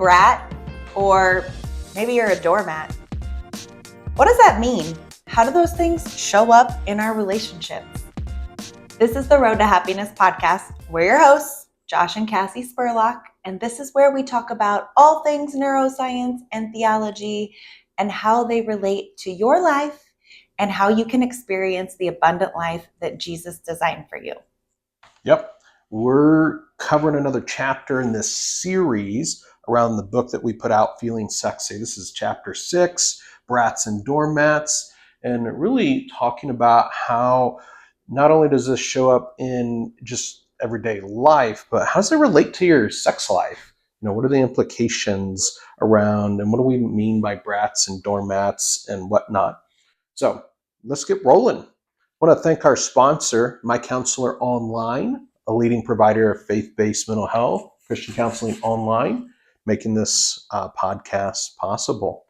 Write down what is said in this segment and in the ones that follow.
brat, or maybe you're a doormat. What does that mean? How do those things show up in our relationships? This is the Road to Happiness podcast. We're your hosts, Josh and Cassie Spurlock, and this is where we talk about all things neuroscience and theology and how they relate to your life and how you can experience the abundant life that Jesus designed for you. Yep. We're covering another chapter in this series around the book that we put out, Feeling Sexy. This is chapter 6, Brats and Doormats, and really talking about how not only does this show up in just everyday life, but how does it relate to your sex life? You know, what are the implications around, and what do we mean by brats and doormats and whatnot? So let's get rolling. I want to thank our sponsor, My Counselor Online, a leading provider of faith-based mental health, Christian counseling online, making this podcast possible.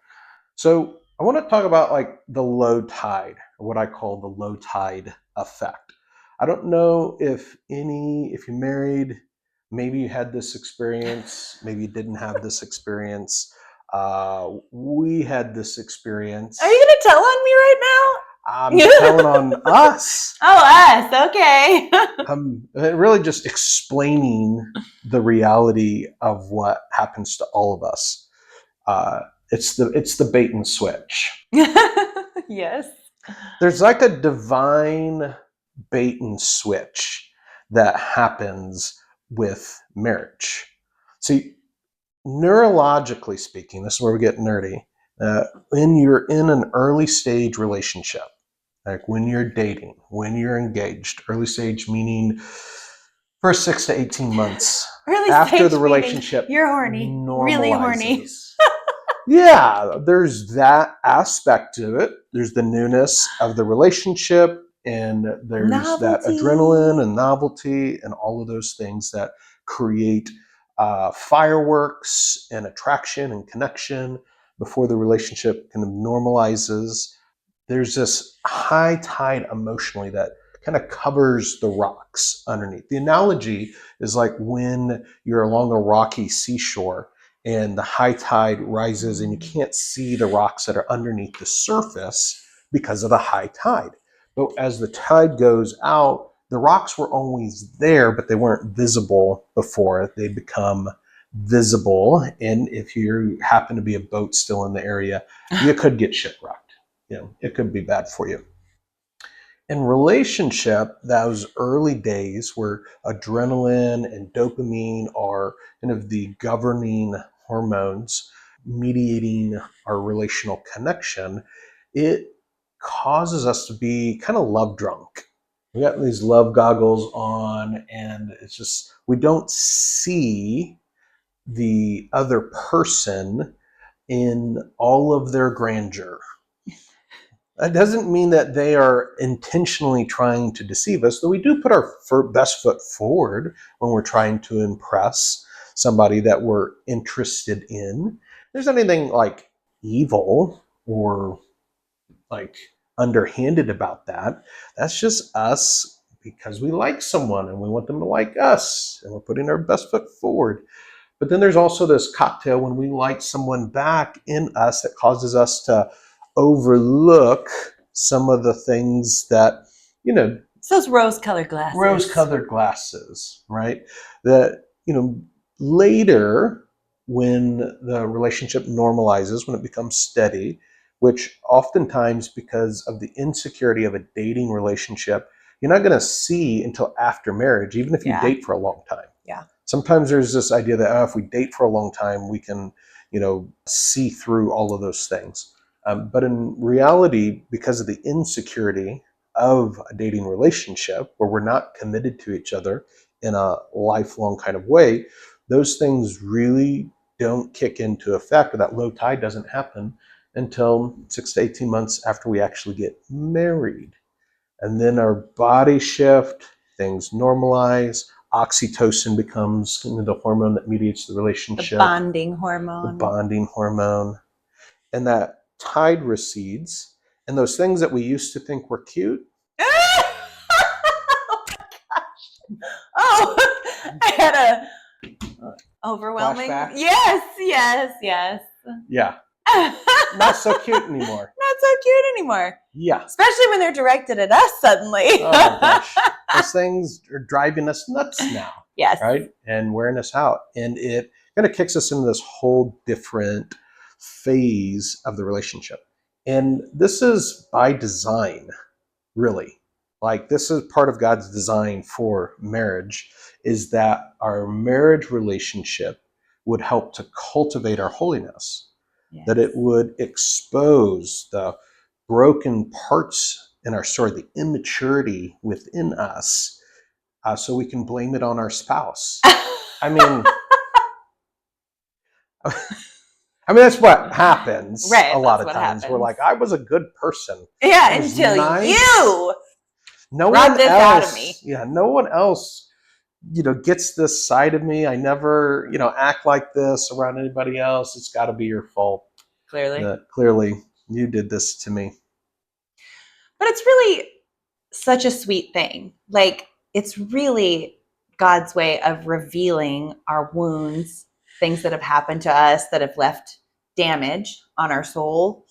So I want to talk about like the low tide, or what I call the low tide effect. I don't know if you're married, maybe you had this experience, maybe you didn't have this experience. We had this experience. Are you going to tell on me right now? I'm telling on us. Oh, us. Okay. I'm really just explaining the reality of what happens to all of us. It's the bait and switch. Yes. There's like a divine bait and switch that happens with marriage. See, neurologically speaking, this is where we get nerdy. When you're in an early stage relationship, like when you're dating, when you're engaged, early stage meaning first 6 to 18 months after the relationship, you're horny, normalizes. Really horny. Yeah, there's that aspect to it. There's the newness of the relationship, and there's that adrenaline and novelty and all of those things that create fireworks and attraction and connection before the relationship kind of normalizes. There's this high tide emotionally that kind of covers the rocks underneath. The analogy is like when you're along a rocky seashore and the high tide rises and you can't see the rocks that are underneath the surface because of the high tide. But as the tide goes out, the rocks were always there, but they weren't visible before. They become visible. And if you happen to be a boat still in the area, you could get shipwrecked. You know, it could be bad for you. In relationship, those early days where adrenaline and dopamine are kind of the governing hormones mediating our relational connection, it causes us to be kind of love drunk. We got these love goggles on, and it's just, we don't see the other person in all of their grandeur. That doesn't mean that they are intentionally trying to deceive us, though we do put our best foot forward when we're trying to impress somebody that we're interested in. There's anything like evil or like underhanded about that. That's just us because we like someone and we want them to like us, and we're putting our best foot forward. But then there's also this cocktail when we like someone back in us that causes us to overlook some of the things that, you know, it's those rose-colored glasses, right? That, you know, later when the relationship normalizes, when it becomes steady, which oftentimes because of the insecurity of a dating relationship, you're not going to see until after marriage, even if you date for a long time. Yeah. Sometimes there's this idea that if we date for a long time, we can, you know, see through all of those things. But in reality, because of the insecurity of a dating relationship where we're not committed to each other in a lifelong kind of way, those things really don't kick into effect, or that low tide doesn't happen until 6 to 18 months after we actually get married. And then our body shift, things normalize, oxytocin becomes the hormone that mediates the relationship. The bonding hormone. And that tide recedes, and those things that we used to think were cute. Oh my gosh. Oh, Overwhelming. Flashback? Yes. Yeah. Not Not so cute anymore. so cute anymore. Yeah. Especially when they're directed at us suddenly. Oh my gosh. Those things are driving us nuts now. Yes. Right? And wearing us out. And it kind of kicks us into this whole different phase of the relationship. And this is by design, really. Like, this is part of God's design for marriage, is that our marriage relationship would help to cultivate our holiness. Yes. That it would expose the broken parts in our story, the immaturity within us, so we can blame it on our spouse. I mean, that's what happens Right, a lot that's of what times. happens. We're like, I was a good person. Yeah, I was until nice. you No brought one this else, out of me. Yeah, no one else, gets this side of me. I never, act like this around anybody else. It's got to be your fault. Clearly. Clearly, you did this to me. But it's really such a sweet thing. Like, it's really God's way of revealing our wounds, things that have happened to us that have left damage on our soul,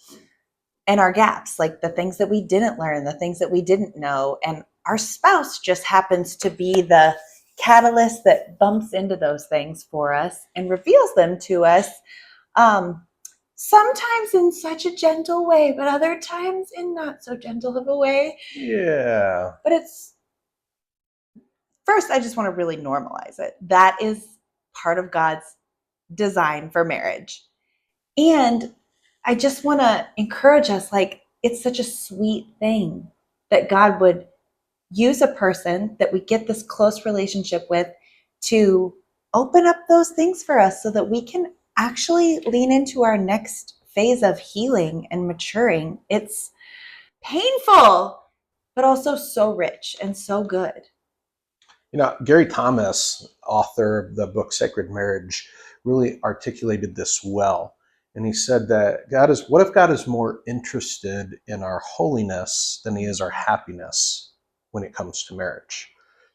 and our gaps, like the things that we didn't learn, the things that we didn't know. And our spouse just happens to be the catalyst that bumps into those things for us and reveals them to us. Sometimes in such a gentle way, but other times in not so gentle of a way. Yeah. But first, I just want to really normalize it. That is part of God's design for marriage. And I just want to encourage us, like, it's such a sweet thing that God would use a person that we get this close relationship with to open up those things for us so that we can actually lean into our next phase of healing and maturing. It's painful, but also so rich and so good. Gary Thomas, author of the book Sacred Marriage, really articulated this well. And he said that what if God is more interested in our holiness than he is our happiness when it comes to marriage?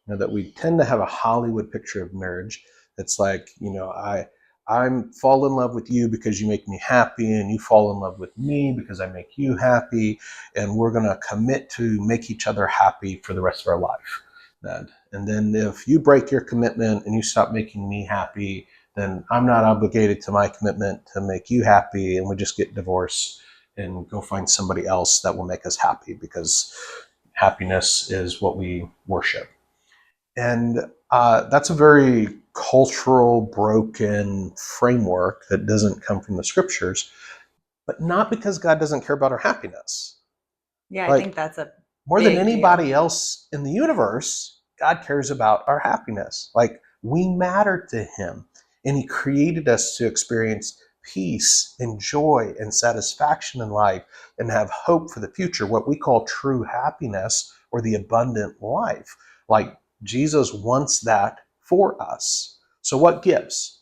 That we tend to have a Hollywood picture of marriage. It's like, I'm fall in love with you because you make me happy, and you fall in love with me because I make you happy, and we're going to commit to make each other happy for the rest of our life. And then if you break your commitment and you stop making me happy, then I'm not obligated to my commitment to make you happy, and we just get divorced and go find somebody else that will make us happy, because happiness is what we worship. And that's a very cultural, broken framework that doesn't come from the scriptures, but not because God doesn't care about our happiness. Yeah, I think that's a more than big anybody deal. else in the universe, God cares about our happiness. Like, we matter to him, and he created us to experience peace and joy and satisfaction in life and have hope for the future, what we call true happiness or the abundant life. Like, Jesus wants that for us. So what gives?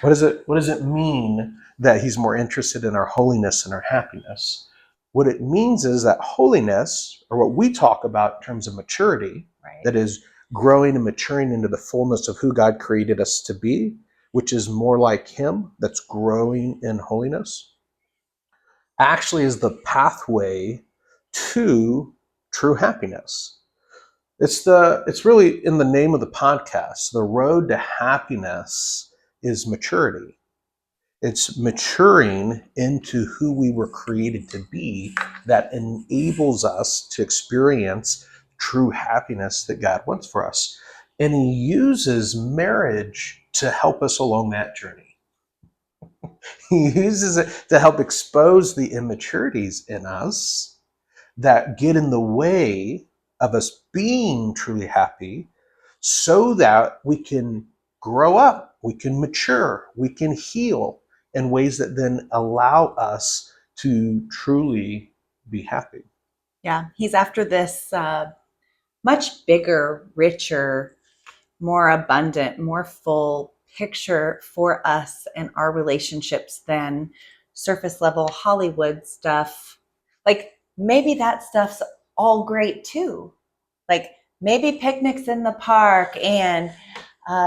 What does it mean that he's more interested in our holiness and our happiness? What it means is that holiness, or what we talk about in terms of maturity, Right. that is growing and maturing into the fullness of who God created us to be, which is more like him, that's growing in holiness, actually is the pathway to true happiness. It's really in the name of the podcast. The road to happiness is maturity. It's maturing into who we were created to be that enables us to experience true happiness that God wants for us. And he uses marriage to help us along that journey. He uses it to help expose the immaturities in us that get in the way of us being truly happy, so that we can grow up, we can mature, we can heal in ways that then allow us to truly be happy. Yeah, he's after this much bigger, richer, more abundant, more full picture for us and our relationships than surface level Hollywood stuff. Like, maybe that stuff's all great too. Like, maybe picnics in the park and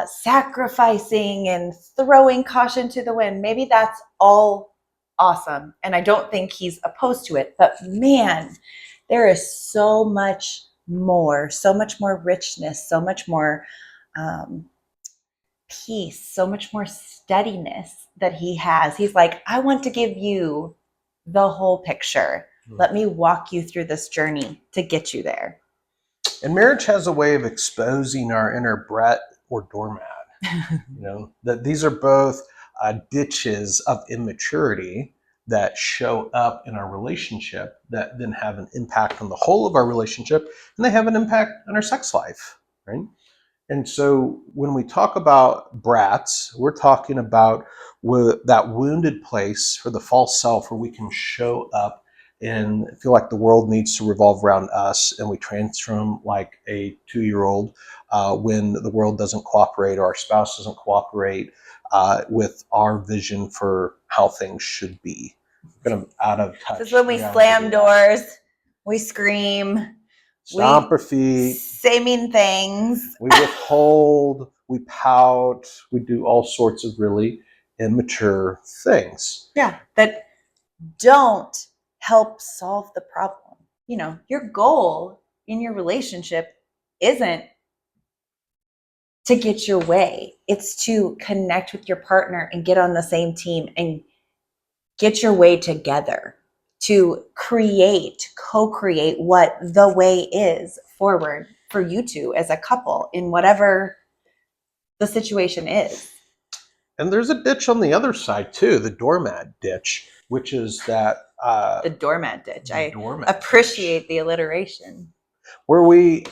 sacrificing and throwing caution to the wind. Maybe that's all awesome. And I don't think he's opposed to it. But man, there is so much more richness, so much more peace, so much more steadiness that he has. He's like, I want to give you the whole picture. Let me walk you through this journey to get you there. And marriage has a way of exposing our inner Brat or Doormat. That these are both ditches of immaturity that show up in our relationship that then have an impact on the whole of our relationship, and they have an impact on our sex life, right? And so when we talk about brats, we're talking about that wounded place for the false self where we can show up and feel like the world needs to revolve around us, and we transform like a 2-year-old when the world doesn't cooperate or our spouse doesn't cooperate with our vision for how things should be. Kind of out of touch. This is when we slam doors, we scream, stomp our feet, say mean things, we withhold, we pout, we do all sorts of really immature things. Yeah, that don't help solve the problem. Your goal in your relationship isn't to get your way. It's to connect with your partner and get on the same team and get your way together, to co-create what the way is forward for you two as a couple in whatever the situation is. And there's a ditch on the other side too, the doormat ditch, which is that the doormat ditch. I doormat appreciate ditch, the alliteration. where we,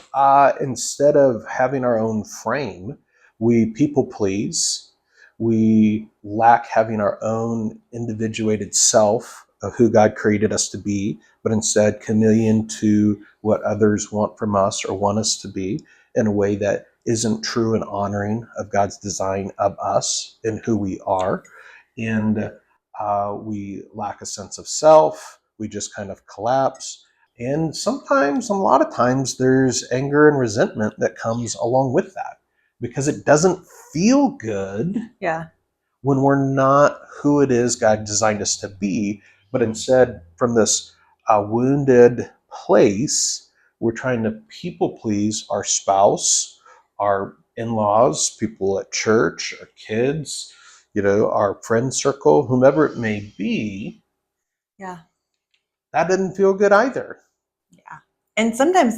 instead of having our own frame, we people please. We lack having our own individuated self of who God created us to be, but instead chameleon to what others want from us or want us to be in a way that isn't true and honoring of God's design of us and who we are. And we lack a sense of self. We just kind of collapse. And sometimes, a lot of times, there's anger and resentment that comes along with that because it doesn't feel good when we're not who it is God designed us to be, but instead from this wounded place, we're trying to people please our spouse, our in-laws, people at church, our kids, our friend circle, whomever it may be. Yeah. That didn't feel good either. Yeah. And sometimes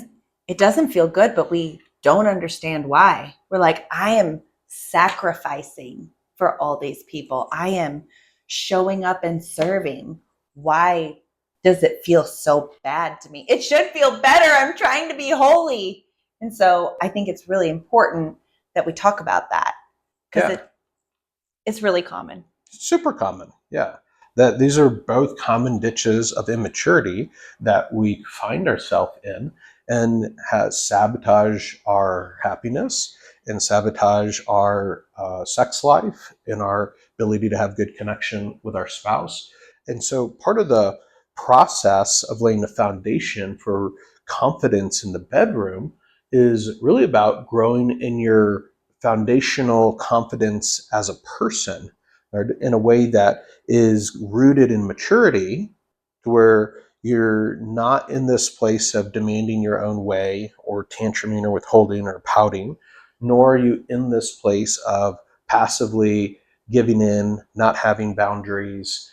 it doesn't feel good, but we don't understand why. We're like, I am sacrificing for all these people. I am showing up and serving. Why does it feel so bad to me? It should feel better. I'm trying to be holy. And so I think it's really important that we talk about that because it's really common. Super common. Yeah. That these are both common ditches of immaturity that we find ourselves in and sabotage our happiness and sabotage our sex life and our ability to have good connection with our spouse. And so part of the process of laying the foundation for confidence in the bedroom is really about growing in your foundational confidence as a person, in a way that is rooted in maturity, to where you're not in this place of demanding your own way or tantruming or withholding or pouting, nor are you in this place of passively giving in, not having boundaries,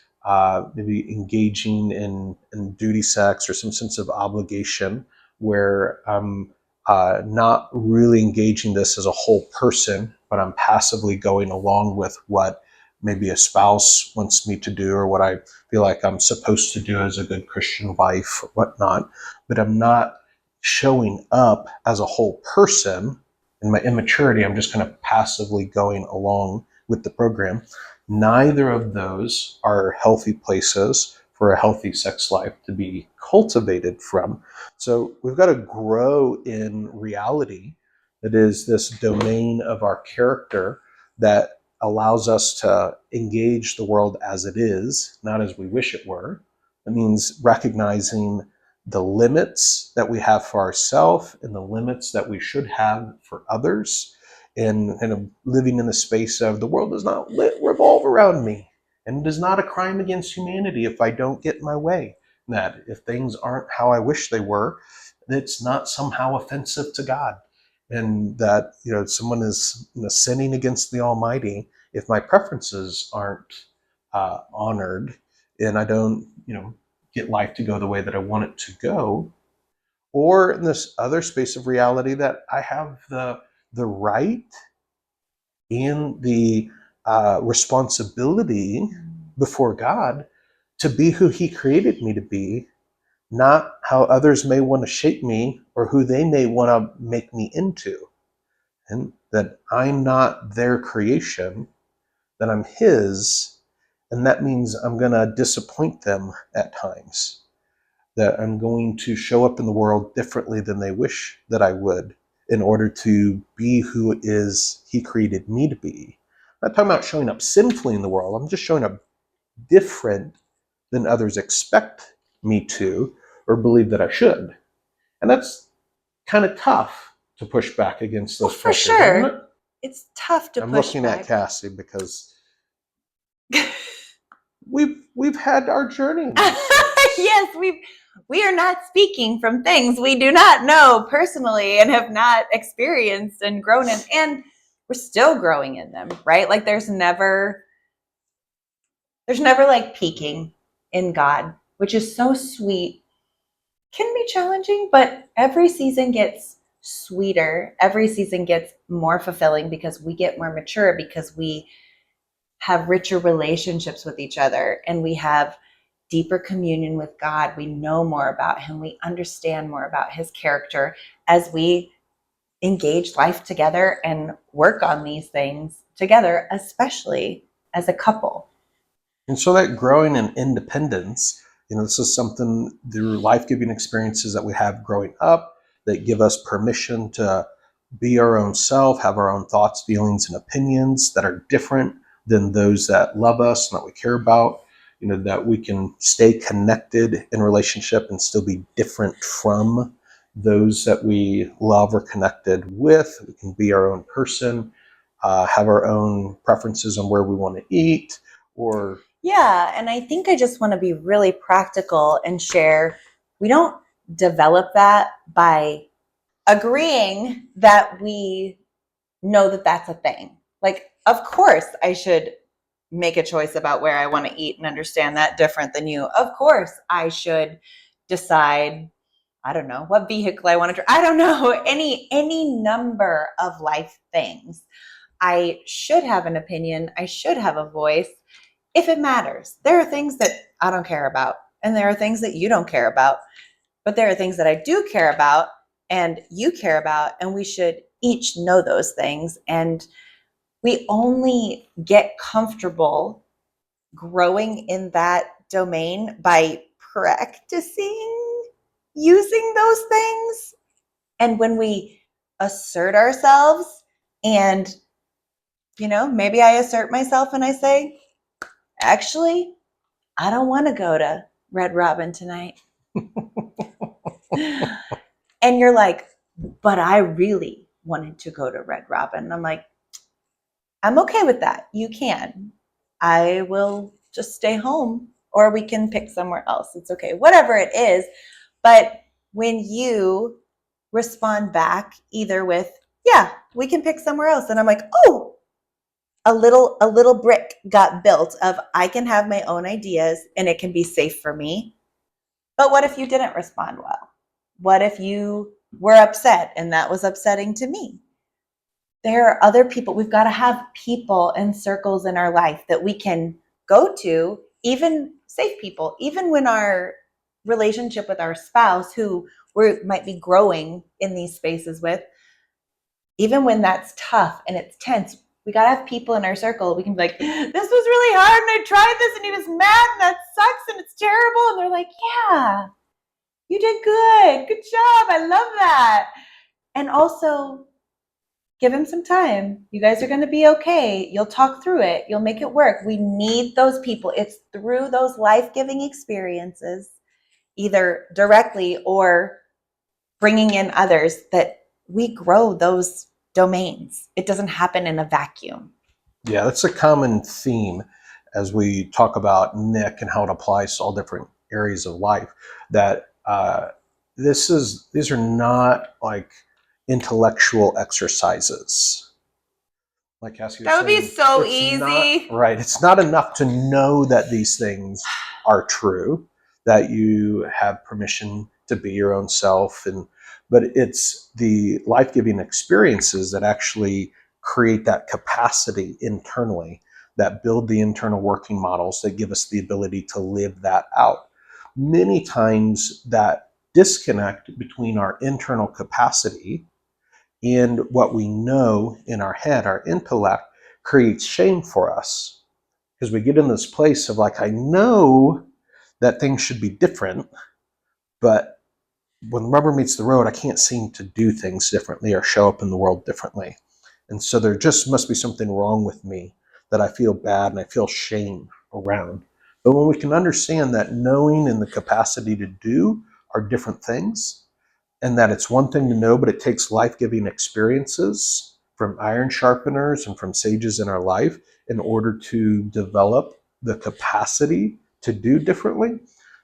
maybe engaging in duty sex or some sense of obligation where I'm not really engaging this as a whole person, but I'm passively going along with what maybe a spouse wants me to do or what I feel like I'm supposed to do as a good Christian wife or whatnot. But I'm not showing up as a whole person. In my immaturity, I'm just kind of passively going along with the program. Neither of those are healthy places for a healthy sex life to be cultivated from. So we've got to grow in reality that is this domain of our character that allows us to engage the world as it is, not as we wish it were. It means recognizing the limits that we have for ourselves and the limits that we should have for others, and living in the space of the world does not revolve around me, and it is not a crime against humanity if I don't get my way. That if things aren't how I wish they were, it's not somehow offensive to God, and that someone is sinning against the Almighty if my preferences aren't honored, and I don't get life to go the way that I want it to go, or in this other space of reality that I have the right and the responsibility before God to be who He created me to be, not how others may want to shape me or who they may want to make me into. And that I'm not their creation, that I'm His, and that means I'm going to disappoint them at times, that I'm going to show up in the world differently than they wish that I would in order to be who it is He created me to be. I'm not talking about showing up sinfully in the world. I'm just showing up different than others expect me to or believe that I should. And that's kind of tough to push back against those for pressures. sure. It's tough to I'm push looking back. at Cassie because we've had our journey. Yes, we are not speaking from things we do not know personally and have not experienced and grown in, and we're still growing in them, right? Like there's never like peaking in God, which is so sweet. Can be challenging, but every season gets sweeter. Every season gets more fulfilling because we get more mature, because we have richer relationships with each other and we have deeper communion with God. We know more about Him. We understand more about His character as we engage life together and work on these things together, especially as a couple. And so that growing in independence, this is something through life-giving experiences that we have growing up that give us permission to be our own self, have our own thoughts, feelings, and opinions that are different than those that love us and that we care about. That we can stay connected in relationship and still be different from those that we love or connected with. We can be our own person, have our own preferences on where we want to eat, or yeah, and I think I just want to be really practical and share. We don't develop that by agreeing that we know that that's a thing. Like, of course, I should make a choice about where I want to eat and understand that different than you. Of course, I should decide, I don't know, what vehicle I want to drive. I don't know, any number of life things. I should have an opinion. I should have a voice if it matters. There are things that I don't care about, and there are things that you don't care about, but there are things that I do care about and you care about, and we should each know those things. And we only get comfortable growing in that domain by practicing using those things. And when we assert ourselves, and maybe I assert myself and I say, actually, I don't want to go to Red Robin tonight. And you're like, but I really wanted to go to Red Robin. And I'm like, I'm okay with that. You can. I will just stay home, or we can pick somewhere else. It's okay. Whatever it is. But when you respond back either with, yeah, we can pick somewhere else. And I'm like, oh, a little brick got built of I can have my own ideas and it can be safe for me. But what if you didn't respond well? What if you were upset and that was upsetting to me? There are other people. We've got to have people and circles in our life that we can go to, even safe people, even when our relationship with our spouse, who we might be growing in these spaces with, even when that's tough and it's tense, we got to have people in our circle. We can be like, this was really hard and I tried this and he was mad and that sucks and it's terrible. And they're like, yeah, you did good. Good job. I love that. And also, give him some time. You guys are going to be okay. You'll talk through it. You'll make it work. We need those people. It's through those life-giving experiences, either directly or bringing in others, that we grow those domains. It doesn't happen in a vacuum. Yeah, that's a common theme as we talk about Nick and how it applies to all different areas of life. That these are not like intellectual exercises. Like Cassie was That would be saying, so it's easy. not right. It's not enough to know that these things are true, that you have permission to be your own self, but it's the life-giving experiences that actually create that capacity internally, that build the internal working models that give us the ability to live that out. Many times that disconnect between our internal capacity and what we know in our head, our intellect, creates shame for us because we get in this place of like, I know that things should be different, but when the rubber meets the road, I can't seem to do things differently or show up in the world differently. And so there just must be something wrong with me that I feel bad and I feel shame around. But when we can understand that knowing and the capacity to do are different things, and that it's one thing to know, but it takes life-giving experiences from iron sharpeners and from sages in our life in order to develop the capacity to do differently,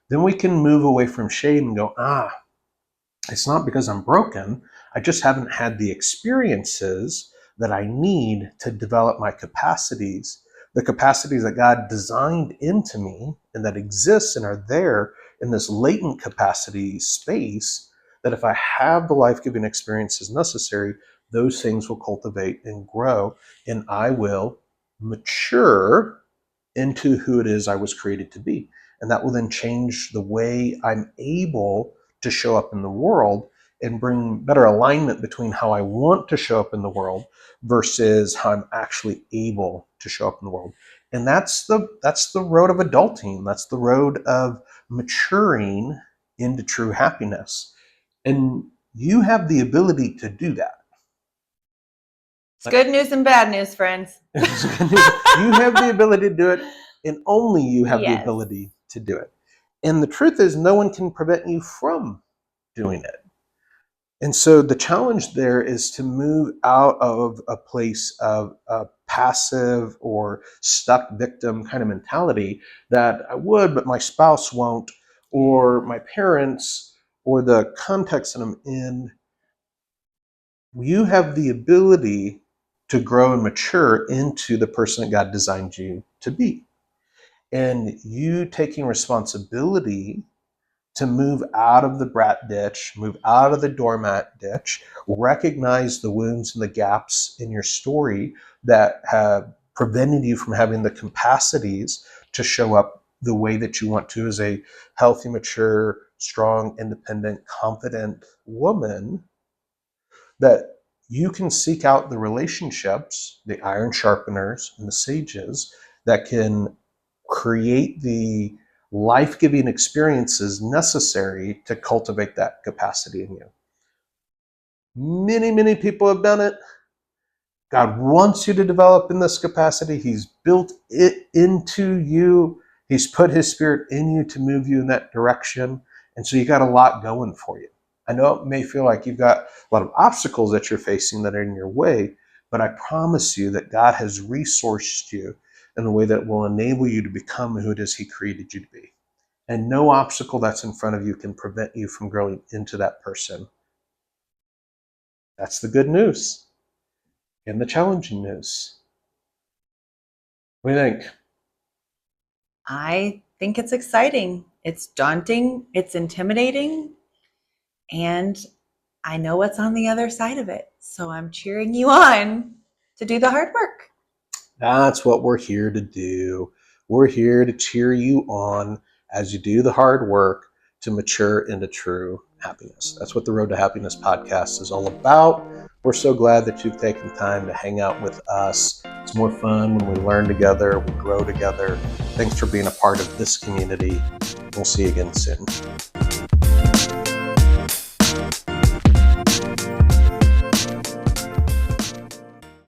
then we can move away from shame and go, it's not because I'm broken. I just haven't had the experiences that I need to develop my capacities, the capacities that God designed into me and that exist and are there in this latent capacity space, that if I have the life-giving experiences necessary, those things will cultivate and grow, and I will mature into who it is I was created to be. And that will then change the way I'm able to show up in the world and bring better alignment between how I want to show up in the world versus how I'm actually able to show up in the world. And that's the road of adulting. That's the road of maturing into true happiness. And you have the ability to do that. It's good news and bad news, friends. You have the ability to do it, and only you have the Yes. ability to do it. And the truth is, no one can prevent you from doing it. And so the challenge there is to move out of a place of a passive or stuck victim kind of mentality that I would, but my spouse won't, or my parents, or the context that I'm in. You have the ability to grow and mature into the person that God designed you to be. And you taking responsibility to move out of the brat ditch, move out of the doormat ditch, recognize the wounds and the gaps in your story that have prevented you from having the capacities to show up the way that you want to as a healthy, mature, strong, independent, confident woman, that you can seek out the relationships, the iron sharpeners and the sages that can create the life-giving experiences necessary to cultivate that capacity in you. Many, many people have done it. God wants you to develop in this capacity. He's built it into you. He's put his spirit in you to move you in that direction. And so you got a lot going for you. I know it may feel like you've got a lot of obstacles that you're facing that are in your way, but I promise you that God has resourced you in a way that will enable you to become who it is he created you to be. And no obstacle that's in front of you can prevent you from growing into that person. That's the good news and the challenging news. What do you think? I think it's exciting. It's daunting. It's intimidating. And I know what's on the other side of it. So I'm cheering you on to do the hard work. That's what we're here to do. We're here to cheer you on as you do the hard work to mature into true happiness. That's what the Road to Happiness podcast is all about. We're so glad that you've taken time to hang out with us. It's more fun when we learn together, we grow together. Thanks for being a part of this community. We'll see you again soon.